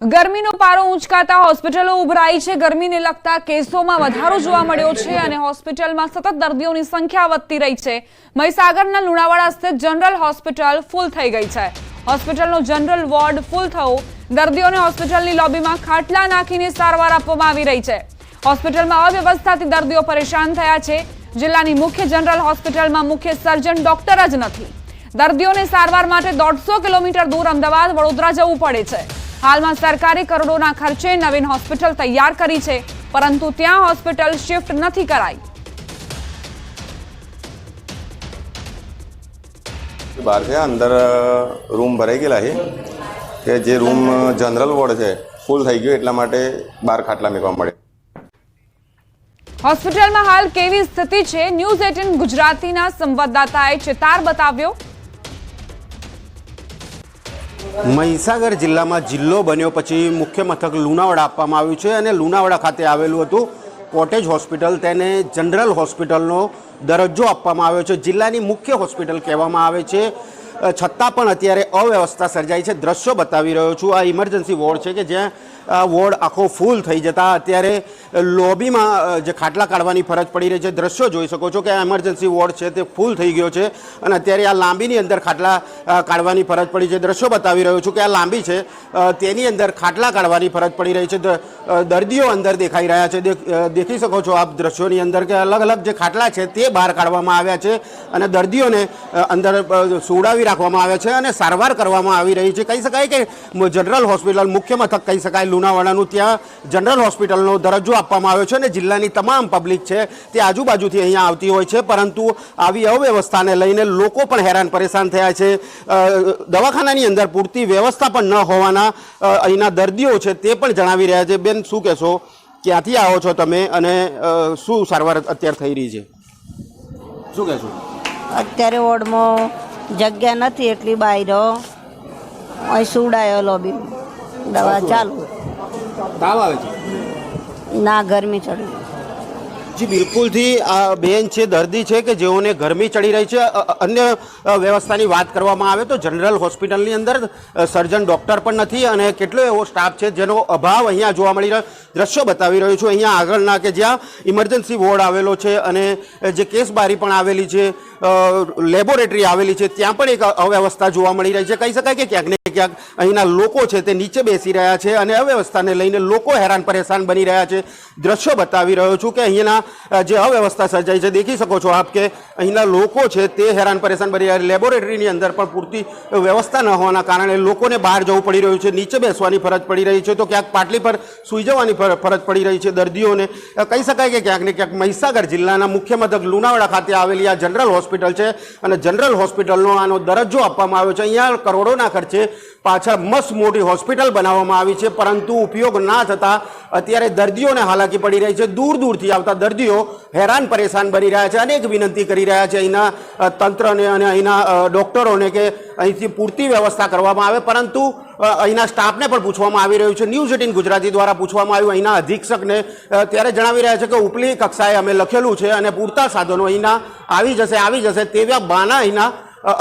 ગરમીનો પારો ઊંચકાતા હોસ્પિટલો ઉભરાઈ છે। ગરમીને લગતા કેસોમાં વધારો જોવા મળ્યો છે અને હોસ્પિટલમાં સતત દર્દીઓની સંખ્યા વધતી રહી છે। મહીસાગરના લુણાવાડા સ્થિત જનરલ હોસ્પિટલ ફૂલ થઈ ગઈ છે। હોસ્પિટલનો જનરલ વોર્ડ ફૂલ થયો। દર્દીઓને હોસ્પિટલની લોબીમાં ખાટલા નાખીને સારવાર આપવામાં આવી રહી છે। હોસ્પિટલમાં અવ્યવસ્થાથી દર્દીઓ પરેશાન થયા છે। જિલ્લાની મુખ્ય જનરલ હોસ્પિટલમાં મુખ્ય સર્જન ડોક્ટર જ નથી। દર્દીઓને સારવાર માટે 150 કિલોમીટર દૂર અમદાવાદ વડોદરા જવું પડે છે। હાલમાં સરકારે કરોડોના ખર્ચે નવીન હોસ્પિટલ તૈયાર કરી છે, પરંતુ ત્યાં હોસ્પિટલ શિફ્ટ નથી કરાઈ। બહાર છે અંદર રૂમ ભરાઈ ગયેલા છે કે જે રૂમ જનરલ વોર્ડ છે ફૂલ થઈ ગયો, એટલા માટે બહાર ખાટલા મેકવા મળે। હોસ્પિટલમાં હાલ કેવી સ્થિતિ છે? ન્યૂઝ 18 ગુજરાતીના સંવાદદાતાએ ચિતાર બતાવ્યો। મહીસાગર જિલ્લામાં જિલ્લો બન્યો પછી મુખ્ય મથક લુણાવાડા આપવામાં આવ્યું છે અને લુણાવાડા ખાતે આવેલું હતું કોટેજ હોસ્પિટલ, તેને જનરલ હોસ્પિટલનો દરજ્જો આપવામાં આવ્યો છે। જિલ્લાની મુખ્ય હોસ્પિટલ કહેવામાં આવે છે, છતાં પણ અત્યારે અવ્યવસ્થા સર્જાઈ છે। દ્રશ્યો બતાવી રહ્યો છું। આ ઇમરજન્સી વોર્ડ છે કે જ્યાં વોર્ડ આખો ફૂલ થઈ જતા અત્યારે લોબીમાં જે ખાટલા કાઢવાની ફરજ પડી રહી છે। દ્રશ્યો જોઈ શકો છો કે આ ઇમરજન્સી વોર્ડ છે તે ફૂલ થઈ ગયો છે અને અત્યારે આ લાંબીની અંદર ખાટલા કાઢવાની ફરજ પડી છે। દ્રશ્યો બતાવી રહ્યો છું કે આ લાંબી છે, તેની અંદર ખાટલા કાઢવાની ફરજ પડી રહી છે। દર્દીઓ અંદર દેખાઈ રહ્યા છે। દેખી શકો છો આપ દ્રશ્યોની અંદર કે અલગ અલગ જે ખાટલા છે તે બહાર કાઢવામાં આવ્યા છે અને દર્દીઓને અંદર સુવડાવી રાખવામાં આવ્યા છે અને સારવાર કરવામાં આવી રહી છે। કહી શકાય કે જનરલ હોસ્પિટલ મુખ્ય મથક કહી શકાય લુણાવાડાનું, ત્યાં જનરલ હોસ્પિટલનો દરજ્જો આપવામાં આવ્યો છે અને જિલ્લાની તમામ પબ્લિક છે તે આજુબાજુથી અહીંયા આવતી હોય છે, પરંતુ આવી અવ્યવસ્થાને લઈને લોકો પણ હેરાન પરેશાન થયા છે। દવાખાનાની અંદર પૂરતી વ્યવસ્થા પણ ન હોવાના અહીંના દર્દીઓ છે તે પણ જણાવી રહ્યા છે। બેન, શું કહેશો? ક્યાંથી આવો છો તમે અને શું સારવાર અત્યારે થઈ રહી છે? શું કહેશો? અત્યારે વોર્ડમાં જગ્યા નથી એટલી બહાર અહીં સુવડાયો લોબી, દવા ચાલુ। તાવ આવે છે? ના, ગરમી ચડી। જી બિલકુલથી આ બેન છે, દર્દી છે કે જેઓને ગરમી ચડી રહી છે। અન્ય વ્યવસ્થાની વાત કરવામાં આવે તો જનરલ હોસ્પિટલની અંદર સર્જન ડૉક્ટર પણ નથી અને કેટલો એવો સ્ટાફ છે જેનો અભાવ અહીંયા જોવા મળી રહ્યો। દ્રશ્યો બતાવી રહ્યો છું અહીંયા આગળના કે જ્યાં ઇમરજન્સી વોર્ડ આવેલો છે અને જે કેસ બારી પણ આવેલી છે, લેબોરેટરી આવેલી છે, ત્યાં પણ એક અવ્યવસ્થા જોવા મળી રહી છે। કહી શકાય કે ક્યાંક ને ક્યાંક અહીંના લોકો છે તે નીચે બેસી રહ્યા છે અને અવ્યવસ્થાને લઈને લોકો હેરાન પરેશાન બની રહ્યા છે। દ્રશ્યો બતાવી રહ્યો છું કે અહીંના જે અવ્યવસ્થા સર્જાઈ છે, દેખી શકો છો આપ કે અહીંના લોકો છે તે હેરાન પરેશાન બની રહ્યા છે। લેબોરેટરીની અંદર પણ પૂરતી વ્યવસ્થા ન હોવાના કારણે લોકોને બહાર જવું પડી રહ્યું છે, નીચે બેસવાની ફરજ પડી રહી છે, તો ક્યાંક પાટલી પર સૂઈ જવાની ફરજ પડી રહી છે દર્દીઓને। કહી શકાય કે ક્યાંક ને ક્યાંક મહીસાગર જિલ્લાના મુખ્ય મથક લુણાવાડા ખાતે આવેલી આ જનરલ હોસ્પિટલ છે અને જનરલ હોસ્પિટલનો આનો દરજ્જો આપવામાં આવ્યો છે। અહીંયા કરોડોના ખર્ચે પાછળ મસ્ત મોટી હોસ્પિટલ બનાવવામાં આવી છે, પરંતુ ઉપયોગ ના થતાં અત્યારે દર્દીઓને હાલાકી પડી રહી છે। દૂર દૂરથી આવતા દર્દીઓ હેરાન પરેશાન બની રહ્યા છે। અનેક વિનંતી કરી રહ્યા છે અહીંના તંત્રને અને અહીંના ડૉક્ટરોને કે અહીંથી પૂરતી વ્યવસ્થા કરવામાં આવે, પરંતુ અહીંના સ્ટાફને પણ પૂછવામાં આવી રહ્યું છે। ન્યૂઝ 18 ગુજરાતી દ્વારા પૂછવામાં આવ્યું અહીંના અધિક્ષકને, ત્યારે જણાવી રહ્યા છે કે ઉપલી કક્ષાએ અમે લખેલું છે અને પૂરતા સાધનો અહીંના આવી જશે તેવા બાના અહીંના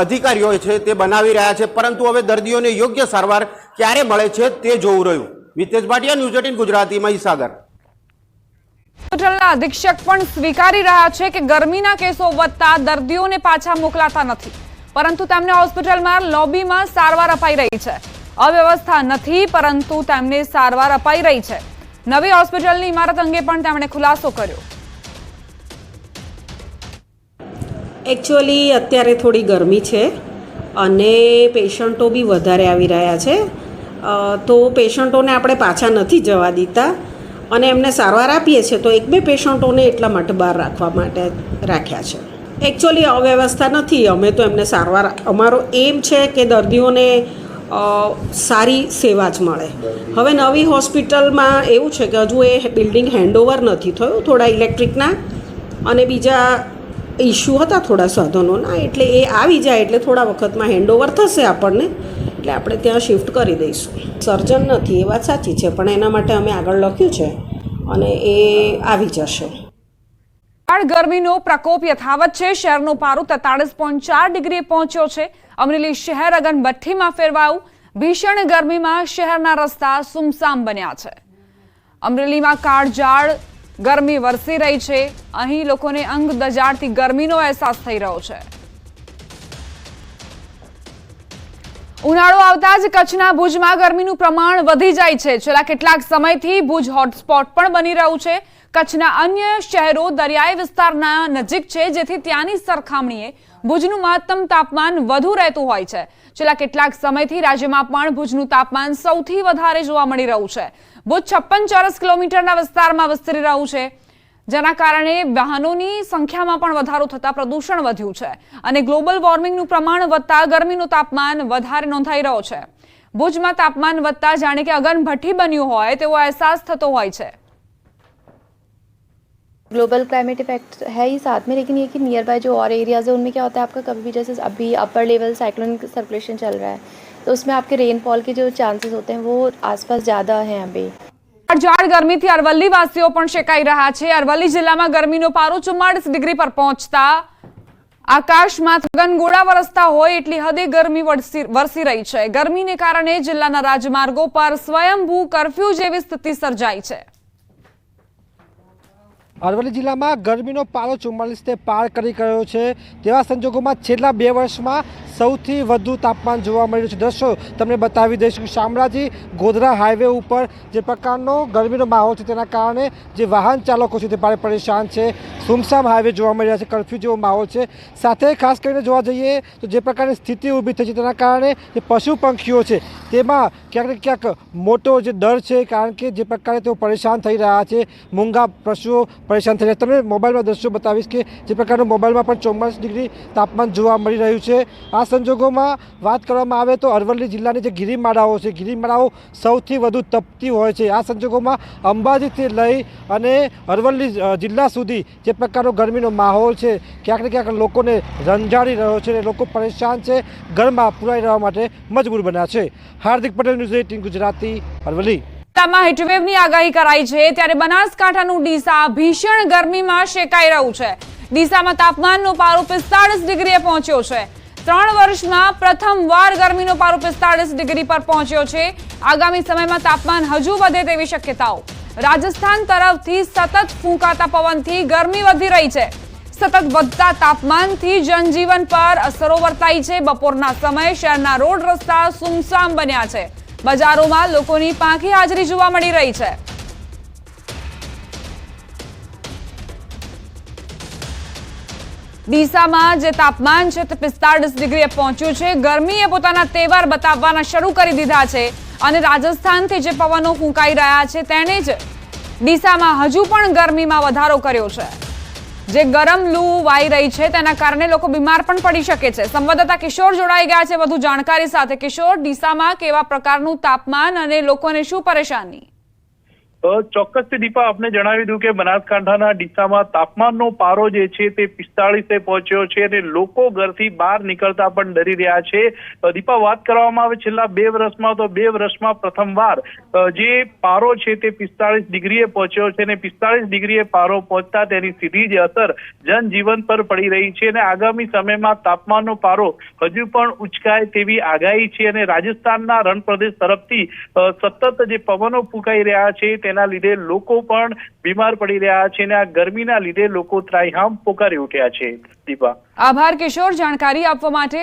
અધિકારીઓ છે તે બનાવી રહ્યા છે, પરંતુ હવે દર્દીઓને યોગ્ય સારવાર ક્યારે મળે છે તે જોવું રહ્યું। વિતેશ ભાટિયા, ન્યૂઝ 18 ગુજરાતી, મહીસાગર। હોસ્પિટલના અધિક્ષક પણ સ્વીકારી રહ્યા છે કે ગરમીના કેસો વધતા દર્દીઓને પાછા મોકલાતા નથી, પરંતુ તેમને હોસ્પિટલમાં લોબીમાં સારવાર અપાઈ રહી છે। અવ્યવસ્થા નથી, પરંતુ તેમને સારવાર અપાઈ રહી છે। નવી હોસ્પિટલની ઇમારત અંગે પણ તેમણે ખુલાસો કર્યો। એકચ્યુઅલી અત્યારે થોડી ગરમી છે અને પેશન્ટો બી વધારે આવી રહ્યા છે, તો પેશન્ટોને આપણે પાછા નથી જવા દીધા અને એમને સારવાર આપીએ છીએ, તો 1-2 પેશન્ટોને એટલા માટે બહાર રાખવા માટે રાખ્યા છે। એકચ્યુઅલી અવ્યવસ્થા નથી, અમે તો એમને સારવાર, અમારો એમ છે કે દર્દીઓને સારી સેવા જ મળે। હવે નવી હોસ્પિટલમાં એવું છે કે હજુ એ બિલ્ડિંગ હેન્ડઓવર નથી થયું, થોડા ઇલેક્ટ્રિકના અને બીજા ઇસ્યુ હતા થોડા સાધનોના, એટલે એ આવી જાય એટલે થોડા વખતમાં હેન્ડઓવર થશે આપણને, એટલે આપણે ત્યાં શિફ્ટ કરી દઈશું। સર્જન નથી એ વાત સાચી છે, પણ એના માટે અમે આગળ લખ્યું છે અને એ આવી જશે। ગરમીનો પ્રકોપ યથાવત છે। શહેરનો પારો 43.4 ડિગ્રી પહોંચ્યો છે। અમરેલી શહેર અગનભઠ્ઠીમાં ફેરવાયું। ભીષણ ગરમીમાં શહેરના રસ્તા સુમસામ બન્યા છે। અમરેલીમાં કાળઝાળ ગરમી વરસી રહી છે। અહીં લોકોને અંગ દજાડતી ગરમીનો અહેસાસ થઈ રહ્યો છે। ઉનાળો આવતા જ કચ્છના ભુજમાં ગરમીનું પ્રમાણ વધી જાય છે। છેલ્લા કેટલાક સમયથી ભુજ હોટસ્પોટ પણ બની રહ્યું છે। કચ્છના અન્ય શહેરો દરિયાઈ વિસ્તારના નજીક છે, જેથી ત્યાંની સરખામણીએ ભુજનું મહત્તમ તાપમાન વધુ રહેતું હોય છે। છેલ્લા કેટલાક સમયથી રાજ્યમાં પણ ભુજનું તાપમાન સૌથી વધારે જોવા મળી રહ્યું છે। ભુજ 56 ચોરસ કિલોમીટરના વિસ્તારમાં વિસ્તરી રહ્યું છે, જેના કારણે વાહનોની સંખ્યામાં પણ વધારો થતા પ્રદૂષણ વધ્યું છે અને ગ્લોબલ વોર્મિંગનું પ્રમાણ વધતા ગરમીનું તાપમાન વધારે નોંધાઈ રહ્યો છે। ભુજમાં તાપમાન વધતા જાણે કે અગનભઠ્ઠી બન્યું હોય તેવો અહેસાસ થતો હોય છે। ग्लोबल क्लाइमेट इफेक्ट है ही साथ में, लेकिन ये कि नियर बाय जो और एरियाज़ है उनमें क्या होता है आपका कभी भी जैसे अभी अपर लेवल साइक्लोन सर्कुलेशन चल रहा है तो उसमें आपके रेनफॉल के जो चांसेस होते हैं वो आसपास ज़्यादा हैं अभी। કાળઝાળ ગરમીથી અરવલ્લી વાસીઓ પણ શેકાઈ રહ્યા છે। અરવલ્લી જિલ્લામાં ગરમીનો પારો 44 ડિગ્રી પર પહોંચતા આકાશમાં ગનગોળા વરસતા હોય એટલી હદે ગરમી વરસી રહી છે। ગરમીને કારણે જિલ્લાના રાજમાર્ગો પર સ્વયંભૂ કર્ફ્યુ જેવી સ્થિતિ સર્જાઈ છે। અરવલ્લી જિલ્લામાં ગરમીનો પારો 44 પાર કરી ગયો છે। તેવા સંજોગોમાં છેલ્લા 2 વર્ષમાં સૌથી વધુ તાપમાન જોવા મળ્યું છે। દ્રશ્યો તમને બતાવી દઈશું। શામળાજી ગોધરા હાઈવે ઉપર જે પ્રકારનો ગરમીનો માહોલ છે તેના કારણે જે વાહન ચાલકો છે તે ભારે પરેશાન છે। સુમસામ હાઈવે જોવા મળી રહ્યા છે, કર્ફ્યુ જેવો માહોલ છે। સાથે ખાસ કરીને જોવા જઈએ તો જે પ્રકારની સ્થિતિ ઊભી થઈ છે તેના કારણે જે પશુ પંખીઓ છે તેમાં ક્યાંક ને ક્યાંક મોટો જે ડર છે, કારણ કે જે પ્રકારે તેઓ પરેશાન થઈ રહ્યા છે। મૂંગા પશુઓ પરેશાન થઈ રહ્યા। તમને મોબાઈલમાં દ્રશ્યો બતાવીશ કે જે પ્રકારનું મોબાઈલમાં પણ 44 ડિગ્રી તાપમાન જોવા મળી રહ્યું છે। આ સંજોગોમાં વાત કરવામાં આવે તો અરવલ્લી જિલ્લાની જે ગિરિમાળાઓ છે, ગિરિમાળાઓ સૌથી વધુ તપતી હોય છે। આ સંજોગોમાં અંબાજીથી લઈ અને અરવલ્લી જિલ્લા સુધી જે પ્રકારનો ગરમીનો માહોલ છે ક્યાંક ને ક્યાંક લોકોને રંજાડી રહ્યો છે અને લોકો પરેશાન છે, ઘરમાં પુરાઈ રહેવા માટે મજબૂર બન્યા છે। હાર્દિક પટેલ, ન્યૂઝ 18 ગુજરાતી, અરવલ્લી। જિલ્લામાં હીટવેવની આગાહી કરાઈ છે, ત્યારે બનાસકાંઠાનું ડીસા ભીષણ ગરમીમાં શેકાઈ રહ્યું છે। ડીસામાં તાપમાનનો પારો 45 ડિગ્રીએ પહોંચ્યો છે। 3 વર્ષમાં પ્રથમવાર ગરમીનો પારો 45 ડિગ્રી પર પહોંચ્યો છે। આગામી સમયમાં તાપમાન હજુ વધે તેવી શક્યતાઓ। રાજસ્થાન તરફથી સતત ફૂંકાતા પવનથી ગરમી વધી રહી છે। સતત વધતા તાપમાનથી જનજીવન પર અસરો વર્તાઈ છે। બપોરના સમયે શહેરના રોડ રસ્તા સુમસામ બન્યા છે। બજારોમાં લોકોની પાંખી હાજરી જોવા મળી રહી છે। ડીસામાં જે તાપમાન છે તે 45 ડિગ્રીએ પહોંચ્યું છે। ગરમીએ પોતાના તેવર બતાવવાના શરૂ કરી દીધા છે અને રાજસ્થાનથી જે પવનો ફૂંકાઈ રહ્યા છે તેણે જ ડીસામાં હજુ પણ ગરમીમાં વધારો કર્યો છે। જે ગરમ લૂ વાઈ રહી છે તેના કારણે લોકો બીમાર પણ પડી શકે છે। સંવાદદાતા કિશોર જોડાઈ ગયા છે વધુ જાણકારી સાથે। કિશોર, ડીસામાં કેવા પ્રકારનું તાપમાન અને લોકોને શું પરેશાની? ચોક્કસથી દીપા, આપને જણાવી દઉં કે બનાસકાંઠાના ડીસામાં તાપમાનનો પારો જે છે તે 45 પહોંચ્યો છે અને લોકો ઘરથી બહાર નીકળતા પણ ડરી રહ્યા છે। દીપા, વાત કરવામાં આવે છેલ્લા 2 વર્ષમાં તો 2 વર્ષમાં પ્રથમવાર જે પારો છે તે 45 ડિગ્રીએ પહોંચ્યો છે અને 45 ડિગ્રીએ પારો પહોંચતા તેની સીધી જ અસર જનજીવન પર પડી રહી છે અને આગામી સમયમાં તાપમાનનો પારો હજુ પણ ઉચકાય તેવી આગાહી છે અને રાજસ્થાનના રણ પ્રદેશ તરફથી સતત જે પવનો ફૂંકાઈ રહ્યા છે તેના લીધે લોકો પણ બીમાર પડી રહ્યા છે અને આ ગરમીના લીધે લોકો ત્રાહિમામ પોકારી ઉઠ્યા છે। દીપા, આભાર કિશોર જાણકારી આપવા માટે।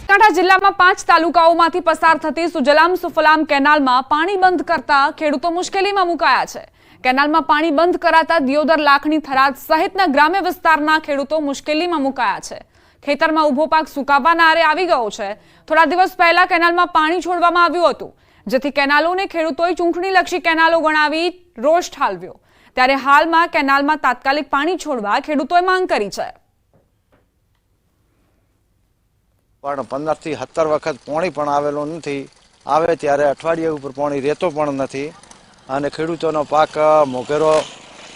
બનાસકાંઠા જિલ્લામાં 5 તાલુકાઓમાંથી પસાર થતી સુજલામ સુફલામ કેનાલમાં પાણી બંધ કરતા ખેડૂતો મુશ્કેલીમાં મુકાયા છે। કેનાલમાં પાણી બંધ કરાતા દિયોદર, લાખણી, થરાદ સહિતના ગ્રામ્ય વિસ્તારના ખેડૂતો મુશ્કેલીમાં મુકાયા છે। ખેતરમાં ઉભો પાક સુકાવાના આરે આવી ગયો છે। થોડા દિવસ પહેલા કેનાલમાં પાણી છોડવામાં આવ્યું હતું, જેથી કેનાલોને ખેડૂતોએ ચૂંટણીલક્ષી કેનાલો ગણાવી રોષ ઠાલવ્યો। ત્યારે હાલમાં કેનાલમાં તાત્કાલિક પાણી છોડવા ખેડૂતોએ માંગ કરી છે। પણ 15 થી 17 વખત પાણી પણ આવેલો નથી। આવે ત્યારે અઠવાડિયા ઉપર પાણી રહેતો પણ નથી અને ખેડૂતોનો પાક મોઘેરો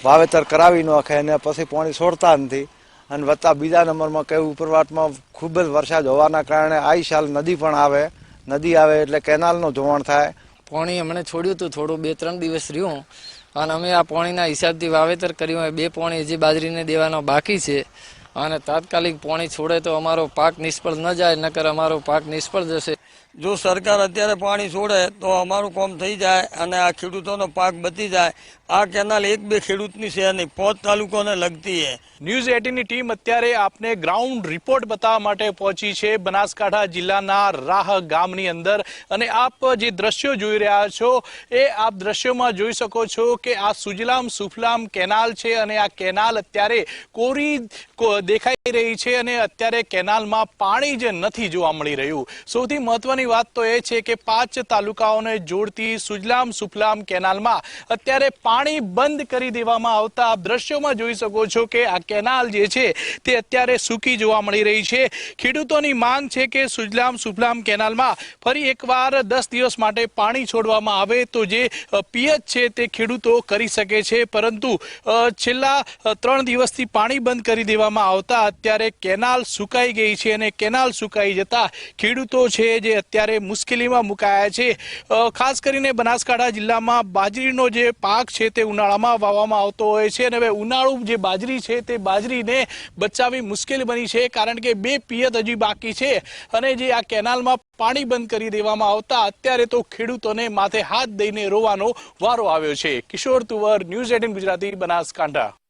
વાવેતર કરાવી નાખે અને પછી પાણી છોડતા નથી। અને વત્તા બીજા નંબરમાં કે ઉપરવાટમાં ખૂબ જ વરસાદ હોવાના કારણે આ સાલ નદી પણ આવે। નદી આવે એટલે કેનાલનું ધોવાણ થાય। પાણી હમણાં છોડ્યું હતું, થોડું 2-3 દિવસ રહ્યું અને અમે આ પાણીના હિસાબથી વાવેતર કર્યું। 2 પાણી હજી બાજરીને દેવાનો બાકી છે અને તાત્કાલિક પાણી છોડે તો અમારો પાક નિષ્ફળ ન જાય, નકર અમારો પાક નિષ્ફળ જશે. જો સરકાર અત્યારે પાણી છોડે તો અમારું કામ થઈ જાય અને આ ખેડૂતોનો પાક બચી જાય. આ કેનાલ એક બે ખેડૂતની છે નહીં, 5 તાલુકાને લગતી છે. ન્યૂઝ 18ની ટીમ અત્યારે આપને ગ્રાઉન્ડ રિપોર્ટ બતાવવા માટે પહોંચી છે બનાસકાંઠા જિલ્લાના રાહ ગામની અંદર, અને આપ જે દ્રશ્યો જોઈ રહ્યા છો એ આપ દ્રશ્યોમાં જોઈ શકો છો કે આ સુજલામ સુફલામ કેનાલ છે, અને આ કેનાલ અત્યારે કોરી દેખાઈ રહી છે, અને અત્યારે કેનાલમાં પાણી જ નથી જોવા મળી રહ્યું. સૌથી મહત્વની વાત તો એ છે કે 5 તાલુકાઓને જોડતી સુજલામ સુફલામ કેનાલમાં અત્યારે પાણી બંધ કરી દેવામાં આવતા આપ દ્રશ્યોમાં જોઈ શકો છો કે આ કેનાલ જે છે તે અત્યારે સૂકી જોવા મળી રહી છે. ખેડૂતોની માંગ છે કે સુજલામ સુફલામ કેનાલમાં ફરી એકવાર 10 દિવસ માટે પાણી છોડવામાં આવે તો જે પિયત છે તે ખેડૂતો કરી શકે છે, પરંતુ છેલ્લા 3 દિવસથી પાણી બંધ કરી દેવામાં આવતા અત્યારે કેનાલ સુકાઈ ગઈ છે, અને કેનાલ સુકાઈ જતા ખેડૂતો છે જે અત્યારે મુશ્કેલીમાં મુકાયા છે. ખાસ કરીને બનાસકાંઠા જિલ્લામાં બાજરીનો જે પાક છે તે ઉનાળામાં વાવવામાં આવતો હોય છે, અને હવે ઉનાળુ જે બાજરી છે તે બાજરીને બચાવવી મુશ્કેલ બની છે, કારણ કે 2 પિયત હજી બાકી છે, અને જે આ કેનાલમાં પાણી બંધ કરી દેવામાં આવતા અત્યારે તો ખેડૂતોને માથે હાથ દઈને રોવાનો વારો આવ્યો છે. કિશોર તુવર, ન્યૂઝ 18 ગુજરાતી, બનાસકાંઠા.